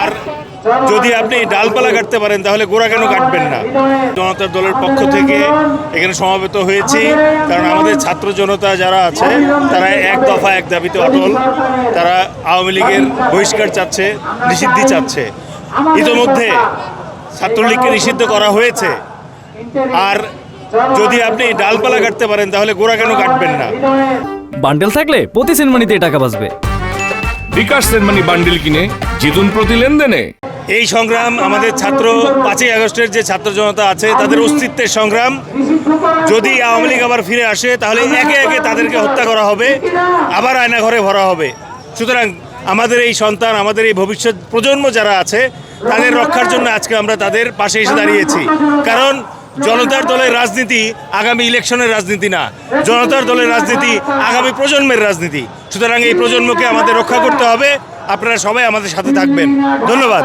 আর যদি আপনি ডালপালা কাটতে পারেন তাহলে গোড়া কেন কাটবেন না? জনতা দলের পক্ষ থেকে এখানে সমবেত হয়েছি কারণ আমাদের ছাত্র জনতা যারা আছে তারা এক দফা এক দাবিতে অটল। তারা আওয়ামী লীগের বহিষ্কার চাচ্ছে, নিষিদ্ধি চাচ্ছে। ইতোমধ্যে ছাত্রলীগকে নিষিদ্ধ করা হয়েছে। আর যদি আপনি ডালপালা কাটতে পারেন তাহলে গোড়া কেন কাটবেন না? বান্ডেল থাকলে প্রতি সেনমানিতে টাকা বাঁচবে। বিকাশ সেনমানি বান্ডেল কিনে জিতুন প্রতি লেনদেনে। এই সংগ্রাম আমাদের 5ই আগস্টের যে ছাত্র জনতা আছে তাদের অস্তিত্বের সংগ্রাম। যদি আওয়ামী লীগ আবার ফিরে আসে তাহলে একে একে তাদেরকে হত্যা করা হবে, আবার আয়নাঘরে ভরা হবে। সুতরাং আমাদের এই সন্তান, আমাদের এই ভবিষ্যৎ প্রজন্ম যারা আছে তাদের রক্ষার জন্য আজকে আমরা তাদের পাশে এসে দাঁড়িয়েছি। কারণ জনতার দলের রাজনীতি আগামী ইলেকশনের রাজনীতি না, জনতার দলের রাজনীতি আগামী প্রজন্মের রাজনীতি। সুতরাং এই প্রজন্মকে আমাদের রক্ষা করতে হবে। আপনারা সবাই আমাদের সাথে থাকবেন। ধন্যবাদ।